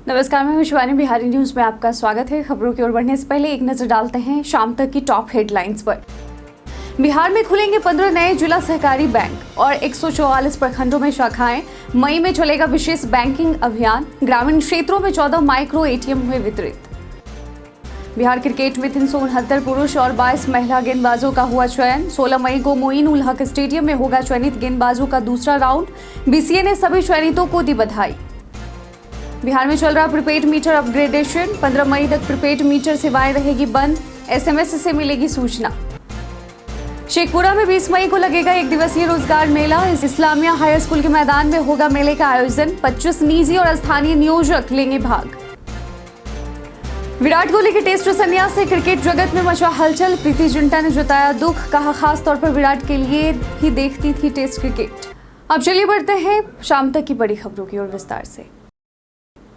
नमस्कार, मैं शिवानी। बिहारी न्यूज में आपका स्वागत है। खबरों की ओर बढ़ने से पहले एक नजर डालते हैं शाम तक की टॉप हेडलाइंस पर। बिहार में खुलेंगे 15 नए जिला सहकारी बैंक और 144 प्रखंडों में शाखाएं। मई में चलेगा विशेष बैंकिंग अभियान। ग्रामीण क्षेत्रों में 14 माइक्रो एटीएम हुए वितरित। बिहार क्रिकेट में 369 पुरुष और 22 महिला गेंदबाजों का हुआ चयन। 16 मई को मोइन उल हक स्टेडियम में होगा चयनित गेंदबाजों का दूसरा राउंड। बीसीए ने सभी चयनितों को दी बधाई। बिहार में चल रहा प्रीपेड मीटर अपग्रेडेशन। 15 मई तक प्रीपेड मीटर सेवाएं रहेगी बंद। एसएमएस से मिलेगी सूचना। शेखपुरा में 20 मई को लगेगा एक दिवसीय रोजगार मेला। इस्लामिया हाई स्कूल के मैदान में होगा मेले का आयोजन। 25 निजी और स्थानीय नियोजक लेंगे भाग। विराट कोहली के टेस्ट संन्यास से क्रिकेट जगत में मचा हलचल। प्रीति जिंटा ने जताया दुख, कहा खास तौर पर विराट के लिए ही देखती थी टेस्ट क्रिकेट। अब चलिए बढ़ते हैं शाम तक की बड़ी खबरों की ओर विस्तार से।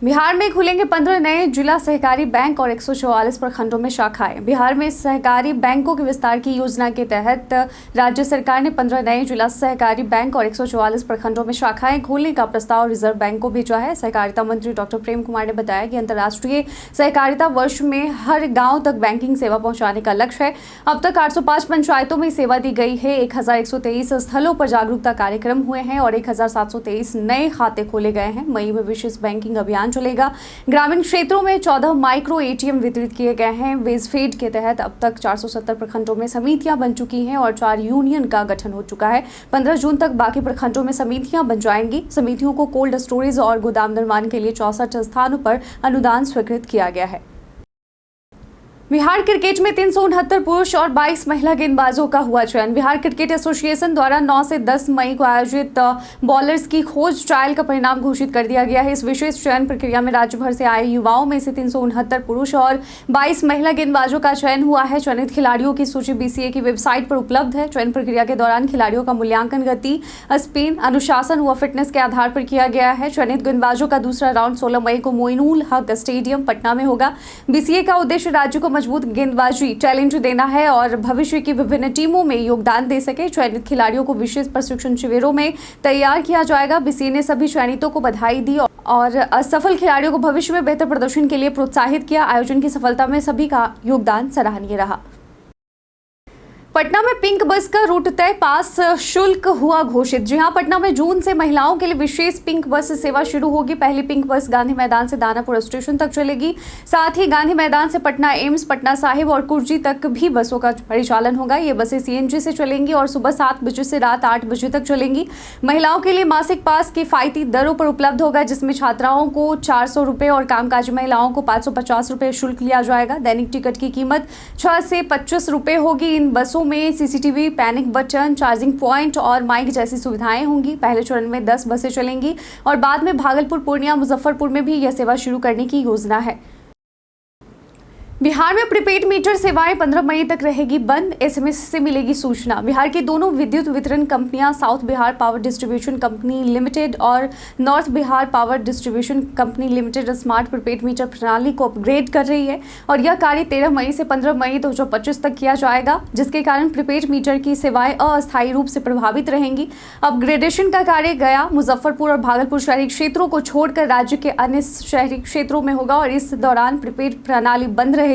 बिहार में खुलेंगे 15 नए जिला सहकारी बैंक और 144 प्रखंडों में शाखाएं। बिहार में सहकारी बैंकों के विस्तार की योजना के तहत राज्य सरकार ने 15 नए जिला सहकारी बैंक और 144 प्रखंडों में शाखाएं खोलने का प्रस्ताव रिजर्व बैंक को भेजा है। सहकारिता मंत्री डॉक्टर प्रेम कुमार ने बताया कि अंतर्राष्ट्रीय सहकारिता वर्ष में हर गाँव तक बैंकिंग सेवा पहुँचाने का लक्ष्य है। अब तक 805 पंचायतों में सेवा दी गई है। 1123 स्थलों पर जागरूकता कार्यक्रम हुए हैं और 1723 नए खाते खोले गए हैं। मई में विशेष बैंकिंग अभियान चलेगा। ग्रामीण क्षेत्रों में 14 माइक्रो एटीएम वितरित किए गए हैं। वेजफेड के तहत अब तक 470 प्रखंडों में समितियां बन चुकी हैं और 4 यूनियन का गठन हो चुका है। 15 जून तक बाकी प्रखंडों में समितियां बन जाएंगी। समितियों को कोल्ड स्टोरेज और गोदाम निर्माण के लिए 64 स्थानों पर अनुदान स्वीकृत किया गया है। बिहार क्रिकेट में 369 पुरुष और 22 महिला गेंदबाजों का हुआ चयन। बिहार क्रिकेट एसोसिएशन द्वारा 9 से 10 मई को आयोजित बॉलर्स की खोज ट्रायल का परिणाम घोषित कर दिया गया है। इस विशेष चयन प्रक्रिया में राज्य भर से आए युवाओं में से 369 पुरुष और 22 महिला गेंदबाजों का चयन हुआ है। चयनित खिलाड़ियों की सूची बीसीए की वेबसाइट पर उपलब्ध है। चयन प्रक्रिया के दौरान खिलाड़ियों का मूल्यांकन गति, स्पिन, अनुशासन व फिटनेस के आधार पर किया गया है। चयनित गेंदबाजों का दूसरा राउंड 16 मई को मोइन उल हक स्टेडियम पटना में होगा। बीसीए का उद्देश्य राज्य को मजबूत गेंदबाजी टैलेंट देना है और भविष्य की विभिन्न टीमों में योगदान दे सके। चयनित खिलाड़ियों को विशेष प्रशिक्षण शिविरों में तैयार किया जाएगा। बीसीए ने सभी चयनितों को बधाई दी और असफल खिलाड़ियों को भविष्य में बेहतर प्रदर्शन के लिए प्रोत्साहित किया। आयोजन की सफलता में सभी का योगदान सराहनीय रहा। पटना में पिंक बस का रूट तय, पास शुल्क हुआ घोषित। जी हां, पटना में जून से महिलाओं के लिए विशेष पिंक बस सेवा शुरू होगी। पहली पिंक बस गांधी मैदान से दानापुर स्टेशन तक चलेगी। साथ ही गांधी मैदान से पटना एम्स, पटना साहिब और कुर्जी तक भी बसों का परिचालन होगा। ये बसें सीएनजी से चलेंगी और सुबह 7 बजे से रात 8 बजे तक चलेंगी। महिलाओं के लिए मासिक पास किफायती दरों पर उपलब्ध होगा, जिसमें छात्राओं को 400 रुपये और कामकाजी महिलाओं को 550 रुपये शुल्क लिया जाएगा। दैनिक टिकट की कीमत 6 से 25 रुपये होगी। इन बसों में CCTV, panic button, charging point और माइक जैसी सुविधाएं होंगी। पहले चरण में 10 बसें चलेंगी और बाद में भागलपुर, पूर्णिया, मुजफ्फरपुर में भी यह सेवा शुरू करने की योजना है। बिहार में प्रीपेड मीटर सेवाएं 15 मई तक रहेगी बंद। एसएमएस से मिलेगी सूचना। बिहार की दोनों विद्युत वितरण कंपनियां south Bihar power distribution company limited और north Bihar power distribution company limited smart prepaid meter प्रणाली को अपग्रेड कर रही है और यह कार्य 13 मई से 15 मई 2025 तक किया जाएगा, जिसके कारण प्रीपेड मीटर की सेवाएं अस्थायी रूप से प्रभावित रहेंगी। अपग्रेडेशन का कार्य गया, मुजफ्फरपुर और भागलपुर शहरी क्षेत्रों को छोड़कर राज्य के अन्य शहरी क्षेत्रों में होगा और इस दौरान प्रीपेड प्रणाली बंद रहेगी,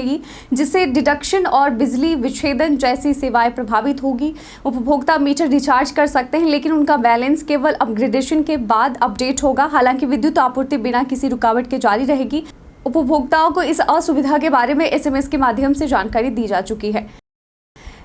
जिससे डिडक्शन और बिजली विच्छेदन जैसी सेवाएं प्रभावित होगी। उपभोक्ता मीटर रिचार्ज कर सकते हैं, लेकिन उनका बैलेंस केवल अपग्रेडेशन के बाद अपडेट होगा। हालांकि विद्युत आपूर्ति बिना किसी रुकावट के जारी रहेगी। उपभोक्ताओं को इस असुविधा के बारे में एसएमएस के माध्यम से जानकारी दी जा चुकी है।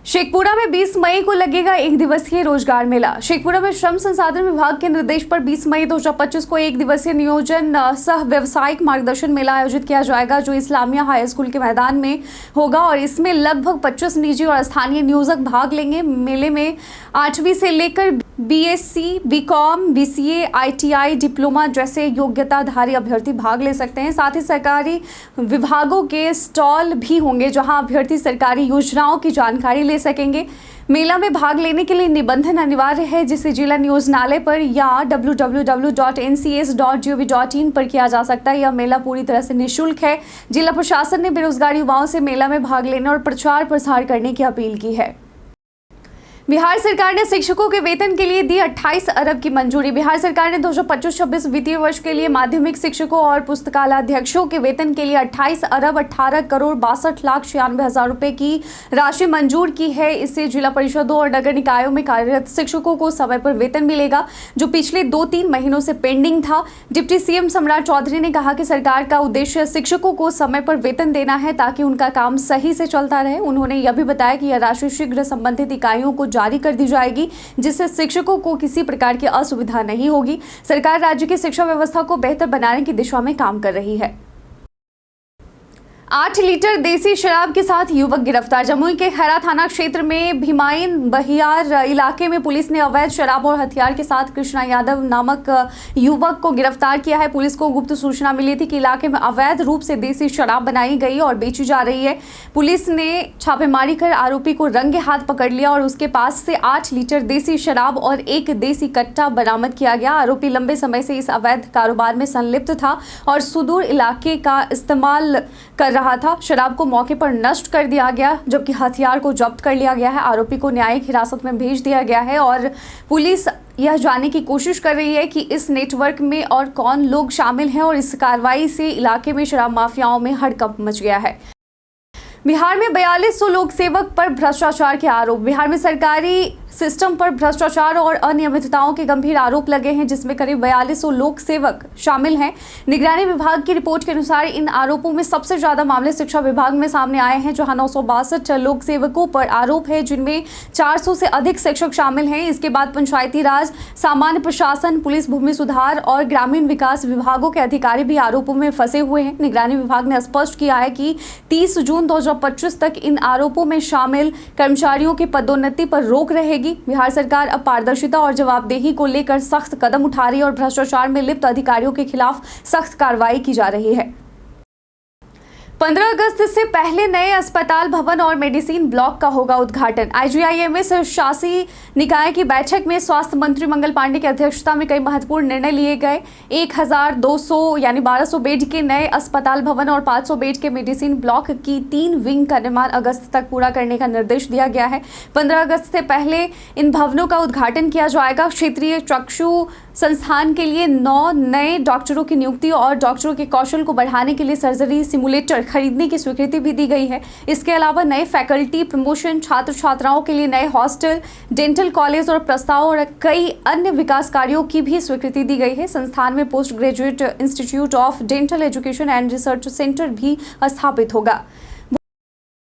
शेखपुरा में 20 मई को लगेगा एक दिवसीय रोजगार मेला। शेखपुरा में श्रम संसाधन विभाग के निर्देश पर 20 मई 2025 को एक दिवसीय नियोजन सह व्यवसायिक मार्गदर्शन मेला आयोजित किया जाएगा, जो इस्लामिया हाई स्कूल के मैदान में होगा और इसमें लगभग 25 निजी और स्थानीय नियोजक भाग लेंगे। मेले में 8वीं से लेकर BSc, BCom, BCA, ITI, diploma जैसे योग्यताधारी अभ्यर्थी भाग ले सकते हैं। साथ ही सरकारी विभागों के स्टॉल भी होंगे, जहां अभ्यर्थी सरकारी योजनाओं की जानकारी ले सकेंगे। मेला में भाग लेने के लिए निबंधन अनिवार्य है, जिसे जिला नियोजनालय पर या www.ncs.gov.in पर किया जा सकता है। यह मेला पूरी तरह से निःशुल्क है। जिला प्रशासन ने बेरोजगार युवाओं से मेला में भाग लेने और प्रचार प्रसार करने की अपील की है। बिहार सरकार ने शिक्षकों के वेतन के लिए दी 28 अरब की मंजूरी। बिहार सरकार ने 2025-26 वित्तीय वर्ष के लिए माध्यमिक शिक्षकों और पुस्तकालयाध्यक्षों के वेतन के लिए 28 अरब 18 करोड़ 62 लाख 96 हजार रुपए की राशि मंजूर की है। इससे जिला परिषदों और नगर निकायों में कार्यरत शिक्षकों को समय पर वेतन मिलेगा, जो पिछले 2-3 महीनों से पेंडिंग था। डिप्टी सीएम सम्राट चौधरी ने कहा कि सरकार का उद्देश्य शिक्षकों को समय पर वेतन देना है ताकि उनका काम सही से चलता रहे। उन्होंने यह भी बताया कि यह राशि शीघ्र संबंधित इकाइयों को जारी कर दी जाएगी, जिससे शिक्षकों को किसी प्रकार की असुविधा नहीं होगी। सरकार राज्य की शिक्षा व्यवस्था को बेहतर बनाने की दिशा में काम कर रही है। 8 लीटर देसी शराब के साथ युवक गिरफ्तार। जमुई के खैरा थाना क्षेत्र में भीमाइन बहियार इलाके में पुलिस ने अवैध शराब और हथियार के साथ कृष्णा यादव नामक युवक को गिरफ्तार किया है। पुलिस को गुप्त सूचना मिली थी कि इलाके में अवैध रूप से देसी शराब बनाई गई और बेची जा रही है। पुलिस ने छापेमारी कर आरोपी को रंगे हाथ पकड़ लिया और उसके पास से 8 लीटर देसी शराब और एक देसी कट्टा बरामद किया गया। आरोपी लंबे समय से इस अवैध कारोबार में संलिप्त था और सुदूर इलाके का इस्तेमाल कर रहा था। शराब को मौके पर नष्ट कर दिया गया, जबकि हथियार को जब्त कर लिया गया है। आरोपी को न्यायिक हिरासत में भेज दिया गया है और पुलिस यह जानने की कोशिश कर रही है कि इस नेटवर्क में और कौन लोग शामिल हैं और इस कार्रवाई से इलाके में शराब माफियाओं में हड़कंप मच गया है। बिहार में 4200 लोक सेवक पर भ्रष्टाचार के आरोप। बिहार में सरकारी सिस्टम पर भ्रष्टाचार और अनियमितताओं के गंभीर आरोप लगे हैं, जिसमें करीब 4200 लोक सेवक शामिल हैं। निगरानी विभाग की रिपोर्ट के अनुसार इन आरोपों में सबसे ज्यादा मामले शिक्षा विभाग में सामने आए हैं, जहां 962 लोक सेवकों पर आरोप है, जिनमें 400 से अधिक शिक्षक शामिल हैं। इसके बाद पंचायती राज, सामान्य प्रशासन, पुलिस, भूमि सुधार और ग्रामीण विकास विभागों के अधिकारी भी आरोपों में फंसे हुए हैं। निगरानी विभाग ने स्पष्ट किया है कि 30 जून 2025 तक इन आरोपों में शामिल कर्मचारियों की पदोन्नति पर रोक रहेगी। बिहार सरकार अब पारदर्शिता और जवाबदेही को लेकर सख्त कदम उठा रही है और भ्रष्टाचार में लिप्त अधिकारियों के खिलाफ सख्त कार्रवाई की जा रही है। 15 अगस्त से पहले नए अस्पताल भवन और मेडिसिन ब्लॉक का होगा उद्घाटन। IGIMS शासी निकाय की बैठक में स्वास्थ्य मंत्री मंगल पांडे की अध्यक्षता में कई महत्वपूर्ण निर्णय लिए गए। 1200 यानी 1200 बेड के नए अस्पताल भवन और 500 बेड के मेडिसिन ब्लॉक की 3 विंग का निर्माण अगस्त तक पूरा करने का निर्देश दिया गया है। 15 अगस्त से पहले इन भवनों का उद्घाटन किया जाएगा। क्षेत्रीय चक्षु संस्थान के लिए 9 नए डॉक्टरों की नियुक्ति और डॉक्टरों के कौशल को बढ़ाने के लिए सर्जरी सिमुलेटर खरीदने की स्वीकृति भी दी गई है। इसके अलावा नए फैकल्टी प्रमोशन, छात्र छात्राओं के लिए नए हॉस्टल, डेंटल कॉलेज और प्रस्ताव और कई अन्य विकास कार्यों की भी स्वीकृति दी गई है। संस्थान में post graduate institute of dental education and research centre भी स्थापित होगा।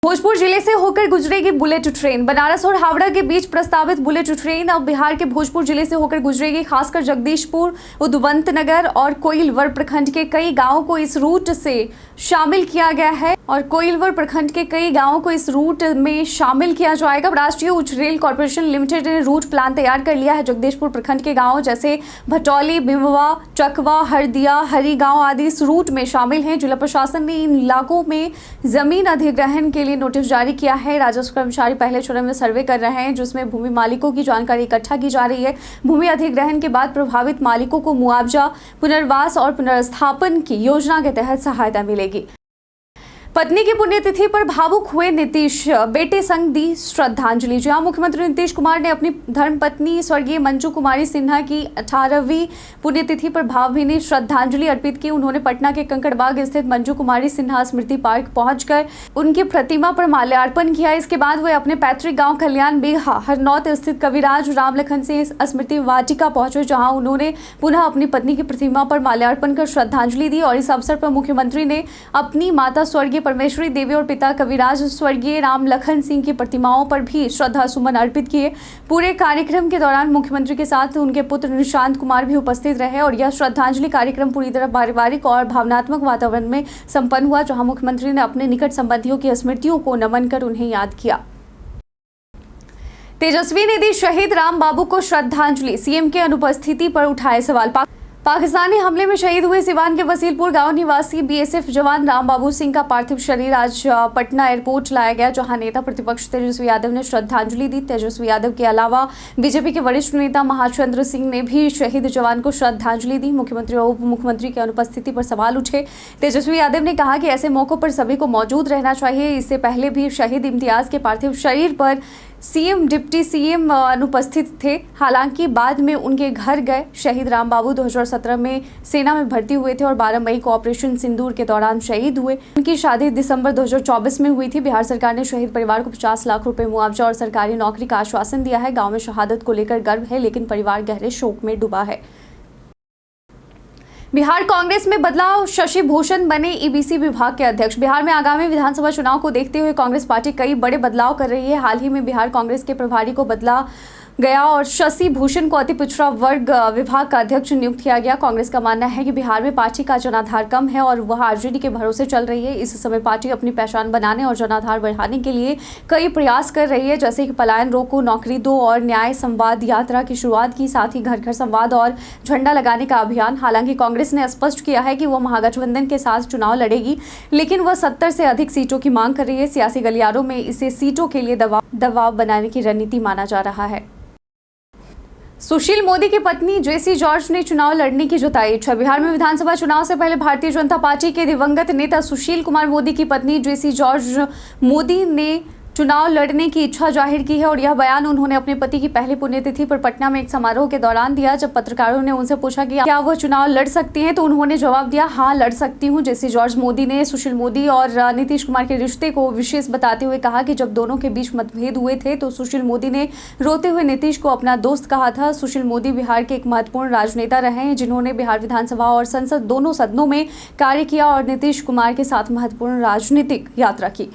भोजपुर जिले से होकर गुजरेगी बुलेट ट्रेन। बनारस और हावड़ा के बीच प्रस्तावित बुलेट ट्रेन अब बिहार के भोजपुर जिले से होकर गुजरेगी। खासकर जगदीशपुर, उदवंतनगर और कोइलवर प्रखंड के कई गांवों को इस रूट से शामिल किया गया है और कोइलवर प्रखंड के कई गांवों को इस रूट में शामिल किया जाएगा। राष्ट्रीय उच्च रेल कॉर्पोरेशन लिमिटेड ने रूट प्लान तैयार कर लिया है। जगदीशपुर प्रखंड के गाँव जैसे भटौली, बिमवा, चकवा, हरदिया, हरी गाँव आदि इस रूट में शामिल हैं। जिला प्रशासन ने इन इलाकों में जमीन अधिग्रहण के लिए नोटिस जारी किया है। राजस्व कर्मचारी पहले चरण में सर्वे कर रहे हैं, जिसमें भूमि मालिकों की जानकारी इकट्ठा की जा रही है। भूमि अधिग्रहण के बाद प्रभावित मालिकों को मुआवजा, पुनर्वास और पुनर्स्थापन की योजना के तहत सहायता मिलेगी। पत्नी की पुण्यतिथि पर भावुक हुए नीतीश, बेटे संग दी श्रद्धांजलि। जहां मुख्यमंत्री नीतीश कुमार ने अपनी धर्मपत्नी स्वर्गीय मंजू कुमारी सिन्हा की 18वीं पुण्यतिथि पर भावभीनी श्रद्धांजलि अर्पित की। उन्होंने पटना के कंकड़बाग स्थित मंजू कुमारी सिन्हा स्मृति पार्क पहुंचकर उनकी प्रतिमा पर माल्यार्पण किया। इसके बाद वे अपने पैतृक गाँव कल्याण बिगहा हरनौत स्थित कविराज राम लखन सिंह स्मृति वाटिका पहुंचे, जहाँ उन्होंने पुनः अपनी पत्नी की प्रतिमा पर माल्यार्पण कर श्रद्धांजलि दी। और इस अवसर पर मुख्यमंत्री ने अपनी माता स्वर्गीय परमेश्वरी देवी और पिता कविराज स्वर्गीय राम लखन सिंह की प्रतिमाओं पर भी श्रद्धा सुमन अर्पित किए। पूरे कार्यक्रम के दौरान मुख्यमंत्री के साथ उनके पुत्र निशांत कुमार भी उपस्थित रहे और यह श्रद्धांजलि कार्यक्रम पूरी तरह पारिवारिक और भावनात्मक वातावरण में संपन्न हुआ, जहां मुख्यमंत्री ने अपने निकट संबंधियों की स्मृतियों को नमन कर उन्हें याद किया। तेजस्वी ने दी शहीद राम बाबू को श्रद्धांजलि। सीएम के अनुपस्थिति पर उठाए सवाल। पाकिस्तानी हमले में शहीद हुए सिवान के वसीलपुर गांव निवासी बीएसएफ जवान राम बाबू सिंह का पार्थिव शरीर आज पटना एयरपोर्ट लाया गया, जहां नेता प्रतिपक्ष तेजस्वी यादव ने श्रद्धांजलि दी। तेजस्वी यादव के अलावा बीजेपी के वरिष्ठ नेता महाचंद्र सिंह ने भी शहीद जवान को श्रद्धांजलि दी। मुख्यमंत्री और उप मुख्यमंत्री की अनुपस्थिति पर सवाल उठे। तेजस्वी यादव ने कहा कि ऐसे मौकों पर सभी को मौजूद रहना चाहिए। इससे पहले भी शहीद इम्तियाज के पार्थिव शरीर पर सीएम डिप्टी सीएम अनुपस्थित थे। हालांकि बाद में उनके घर गए। शहीद राम बाबू 2017 में सेना में भर्ती हुए थे और 12 मई को ऑपरेशन सिंदूर के दौरान शहीद हुए। उनकी शादी दिसंबर 2024 में हुई थी। बिहार सरकार ने शहीद परिवार को 50 लाख रुपए मुआवजा और सरकारी नौकरी का आश्वासन दिया है। गाँव में शहादत को लेकर गर्व है, लेकिन परिवार गहरे शोक में डूबा है। बिहार कांग्रेस में बदलाव, शशि भूषण बने ईबीसी विभाग के अध्यक्ष। बिहार में आगामी विधानसभा चुनाव को देखते हुए कांग्रेस पार्टी कई बड़े बदलाव कर रही है। हाल ही में बिहार कांग्रेस के प्रभारी को बदला गया और शशि भूषण को अति पिछड़ा वर्ग विभाग का अध्यक्ष नियुक्त किया गया। कांग्रेस का मानना है कि बिहार में पार्टी का जनाधार कम है और वह आरजेडी के भरोसे चल रही है। इस समय पार्टी अपनी पहचान बनाने और जनाधार बढ़ाने के लिए कई प्रयास कर रही है, जैसे कि पलायन रोको, नौकरी दो और न्याय संवाद यात्रा की शुरुआत की, साथ ही घर घर संवाद और झंडा लगाने का अभियान। हालांकि कांग्रेस ने स्पष्ट किया है कि वह महागठबंधन के साथ चुनाव लड़ेगी, लेकिन वह 70 से अधिक सीटों की मांग कर रही है। सियासी गलियारों में इसे सीटों के लिए दबाव बनाने की रणनीति माना जा रहा है। सुशील मोदी की पत्नी जेसी जॉर्ज ने चुनाव लड़ने की जताई इच्छा। बिहार में विधानसभा चुनाव से पहले भारतीय जनता पार्टी के दिवंगत नेता सुशील कुमार मोदी की पत्नी जेसी जॉर्ज मोदी ने चुनाव लड़ने की इच्छा जाहिर की है और यह बयान उन्होंने अपने पति की पहली पुण्यतिथि पर पटना में एक समारोह के दौरान दिया। जब पत्रकारों ने उनसे पूछा कि क्या वह चुनाव लड़ सकती हैं, तो उन्होंने जवाब दिया, हाँ लड़ सकती हूं। जेसी जॉर्ज मोदी ने सुशील मोदी और नीतीश कुमार के रिश्ते को विशेष बताते हुए कहा कि जब दोनों के बीच मतभेद हुए थे तो सुशील मोदी ने रोते हुए नीतीश को अपना दोस्त कहा था। सुशील मोदी बिहार के एक महत्वपूर्ण राजनेता रहे हैं, जिन्होंने बिहार विधानसभा और संसद दोनों सदनों में कार्य किया और नीतीश कुमार के साथ महत्वपूर्ण राजनीतिक यात्रा की।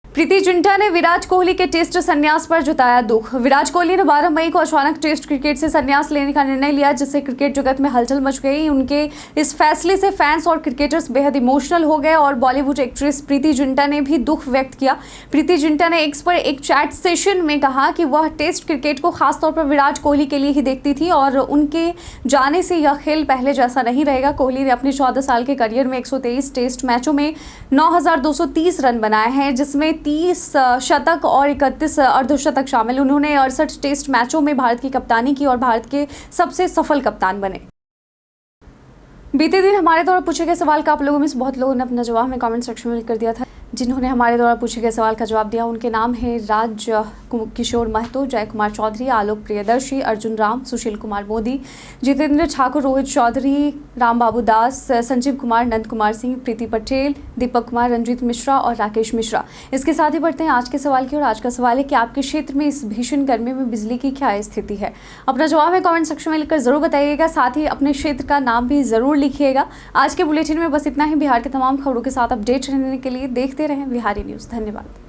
प्रीति जिंटा ने विराट कोहली के टेस्ट संन्यास पर जताया दुख। विराट कोहली ने 12 मई को अचानक टेस्ट क्रिकेट से संन्यास लेने का निर्णय लिया, जिससे क्रिकेट जगत में हलचल मच गई। उनके इस फैसले से फैंस और क्रिकेटर्स बेहद इमोशनल हो गए और बॉलीवुड एक्ट्रेस प्रीति जिंटा ने भी दुख व्यक्त किया। प्रीति जिंटा ने एक्स पर एक चैट सेशन में कहा कि वह टेस्ट क्रिकेट को खासतौर पर विराट कोहली के लिए ही देखती थी और उनके जाने से यह खेल पहले जैसा नहीं रहेगा। कोहली ने अपने 14 साल के करियर में 123 टेस्ट मैचों में 9,230 रन बनाए हैं, जिसमें 30 शतक और 31 अर्धशतक शामिल। उन्होंने 68 टेस्ट मैचों में भारत की कप्तानी की और भारत के सबसे सफल कप्तान बने। बीते दिन हमारे द्वारा पूछे गए सवाल का आप लोगों में से बहुत लोगों ने अपना जवाब हमें कमेंट सेक्शन में लिख कर दिया था। जिन्होंने हमारे द्वारा पूछे गए सवाल का जवाब दिया उनके नाम है राज किशोर महतो, जय कुमार चौधरी, आलोक प्रियदर्शी, अर्जुन राम, सुशील कुमार मोदी, जितेंद्र ठाकुर, रोहित चौधरी, राम बाबू दास, संजीव कुमार, नंद कुमार सिंह, प्रीति पटेल, दीपक कुमार, रंजीत मिश्रा और राकेश मिश्रा। इसके साथ ही बढ़ते हैं आज के सवाल की। और आज का सवाल है कि आपके क्षेत्र में इस भीषण गर्मी में बिजली की क्या स्थिति है। अपना जवाब है कमेंट सेक्शन में लिखकर जरूर बताइएगा, साथ ही अपने क्षेत्र का नाम भी जरूर लिखिएगा। आज के बुलेटिन में बस इतना ही। बिहार के तमाम खबरों के साथ अपडेट रहने के लिए देखते रहें बिहारी न्यूज़। धन्यवाद।